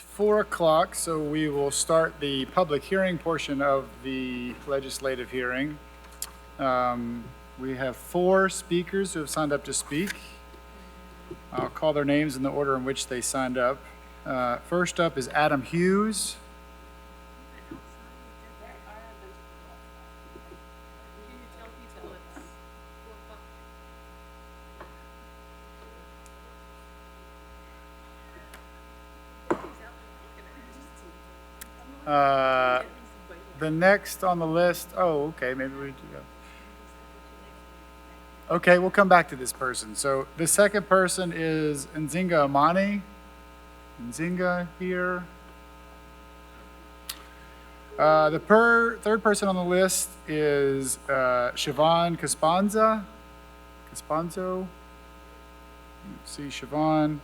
4 o'clock, so we will start the public hearing portion of the legislative hearing. We have 4 speakers who have signed up to speak. I'll call their names in the order in which they signed up. First up is Adam Hughes. The next on the list, okay, maybe we do that. Okay, we'll come back to this person. So the second person is Nzinga Amani. Nzinga here. The third person on the list is Siobhan Caspanzo. Let's see, Siobhan.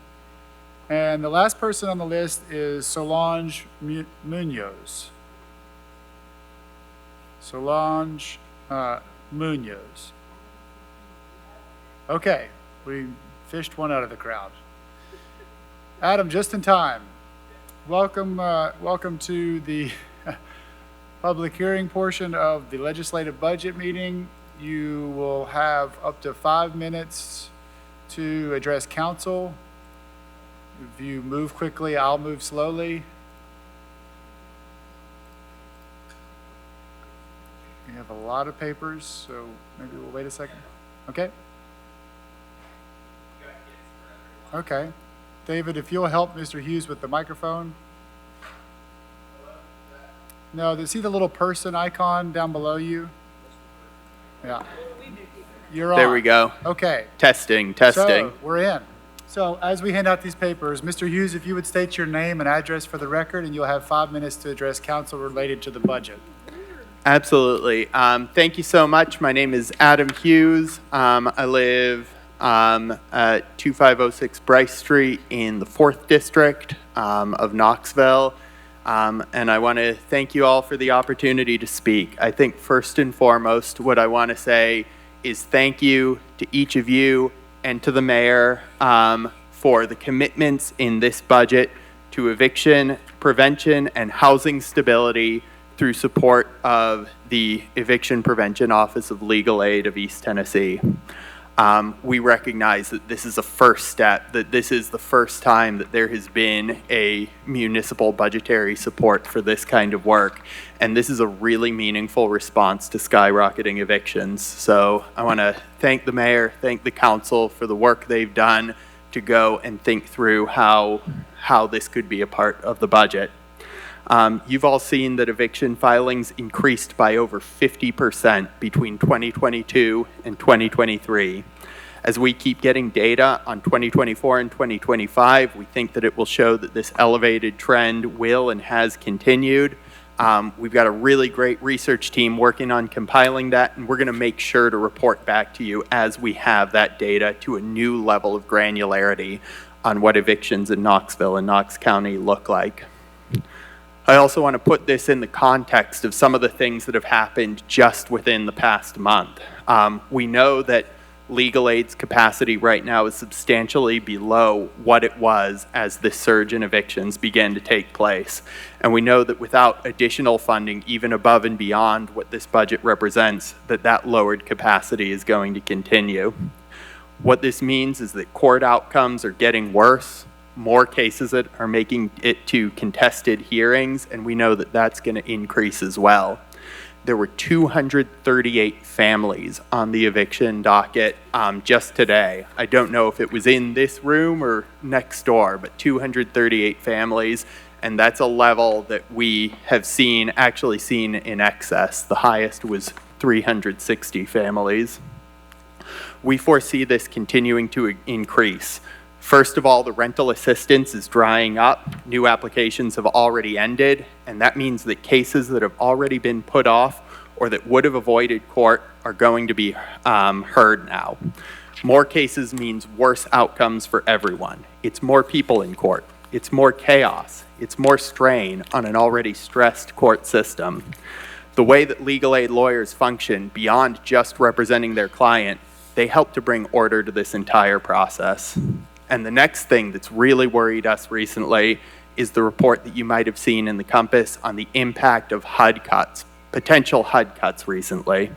And the last person on the list is Solange Munoz. Solange Munoz. Okay, we fished one out of the crowd. Adam, just in time. Welcome to the public hearing portion of the legislative budget meeting. You will have up to 5 minutes to address council. If you move quickly, I'll move slowly. We have a lot of papers, so maybe we'll wait a second. Okay? Okay. David, if you'll help Mr. Hughes with the microphone. No, see the little person icon down below you? Yeah. You're on. There we go. Okay. Testing. So, we're in. So as we hand out these papers, Mr. Hughes, if you would state your name and address for the record, and you'll have 5 minutes to address council related to the budget. Absolutely. Thank you so much. My name is Adam Hughes. I live at 2506 Bryce Street in the 4th District of Knoxville. And I want to thank you all for the opportunity to speak. I think first and foremost, what I want to say is thank you to each of you and to the mayor for the commitments in this budget to eviction prevention and housing stability through support of the Eviction Prevention Office of Legal Aid of East Tennessee. We recognize that this is a first step, that this is the first time that there has been a municipal budgetary support for this kind of work. And this is a really meaningful response to skyrocketing evictions. So I want to thank the mayor, thank the council for the work they've done to go and think through how this could be a part of the budget. You've all seen that eviction filings increased by over 50% between 2022 and 2023. As we keep getting data on 2024 and 2025, we think that it will show that this elevated trend will and has continued. We've got a really great research team working on compiling that, and we're going to make sure to report back to you as we have that data to a new level of granularity on what evictions in Knoxville and Knox County look like. I also want to put this in the context of some of the things that have happened just within the past month. We know that legal aid's capacity right now is substantially below what it was as this surge in evictions began to take place. And we know that without additional funding, even above and beyond what this budget represents, that lowered capacity is going to continue. What this means is that court outcomes are getting worse. More cases that are making it to contested hearings, and we know that that's going to increase as well. There were 238 families on the eviction docket just today. I don't know if it was in this room or next door, but 238 families, and that's a level that we have actually seen in excess. The highest was 360 families. We foresee this continuing to increase. First of all, the rental assistance is drying up. New applications have already ended, and that means that cases that have already been put off or that would have avoided court are going to be heard now. More cases means worse outcomes for everyone. It's more people in court. It's more chaos. It's more strain on an already stressed court system. The way that legal aid lawyers function, beyond just representing their client, they help to bring order to this entire process. And the next thing that's really worried us recently is the report that you might have seen in the Compass on the impact of HUD cuts, potential HUD cuts recently.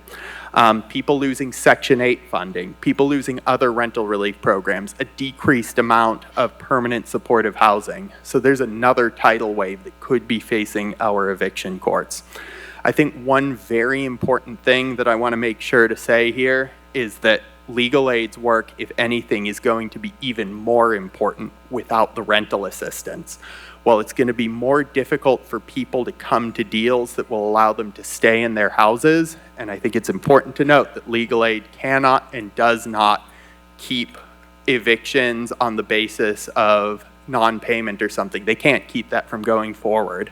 People losing Section 8 funding, people losing other rental relief programs, a decreased amount of permanent supportive housing. So there's another tidal wave that could be facing our eviction courts. I think one very important thing that I want to make sure to say here is that legal aid's work, if anything, is going to be even more important without the rental assistance. While it's going to be more difficult for people to come to deals that will allow them to stay in their houses, and I think it's important to note that legal aid cannot and does not keep evictions on the basis of non-payment or something. They can't keep that from going forward.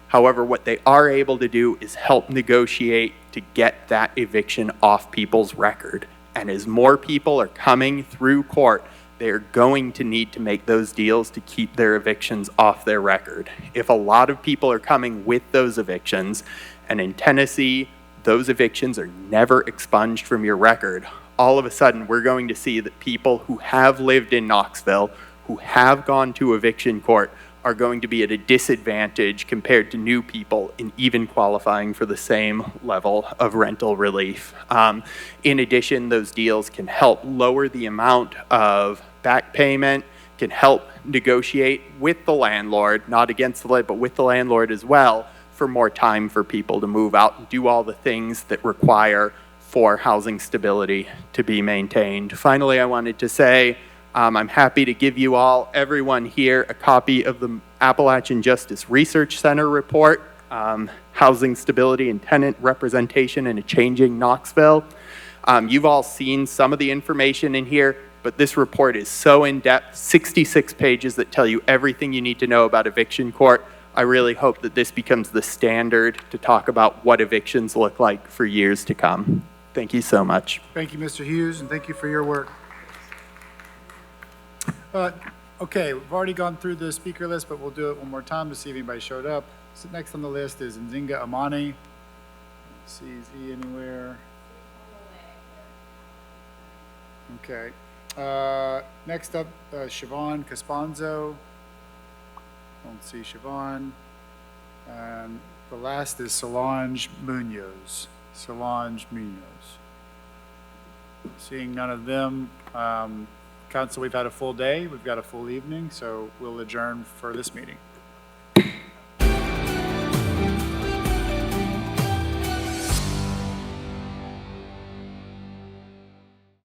However, what they are able to do is help negotiate to get that eviction off people's record. And as more people are coming through court, they're going to need to make those deals to keep their evictions off their record. If a lot of people are coming with those evictions, and in Tennessee, those evictions are never expunged from your record, all of a sudden we're going to see that people who have lived in Knoxville, who have gone to eviction court, are going to be at a disadvantage compared to new people in even qualifying for the same level of rental relief. In addition, those deals can help lower the amount of back payment, can help negotiate with the landlord, not against the landlord, but with the landlord as well, for more time for people to move out and do all the things that require for housing stability to be maintained. Finally, I wanted to say, I'm happy to give you all, everyone here, a copy of the Appalachian Justice Research Center report, Housing Stability and Tenant Representation in a Changing Knoxville. You've all seen some of the information in here, but this report is so in-depth, 66 pages that tell you everything you need to know about eviction court. I really hope that this becomes the standard to talk about what evictions look like for years to come. Thank you so much. Thank you, Mr. Hughes, and thank you for your work. Okay, we've already gone through the speaker list, but we'll do it one more time to see if anybody showed up. So next on the list is Nzinga Amani. Let's see, is he anywhere? Okay. Next up, Siobhan Casponzo. Don't see Siobhan. And the last is Solange Munoz. Solange Munoz. Seeing none of them, Council, we've had a full day, we've got a full evening, so we'll adjourn for this meeting.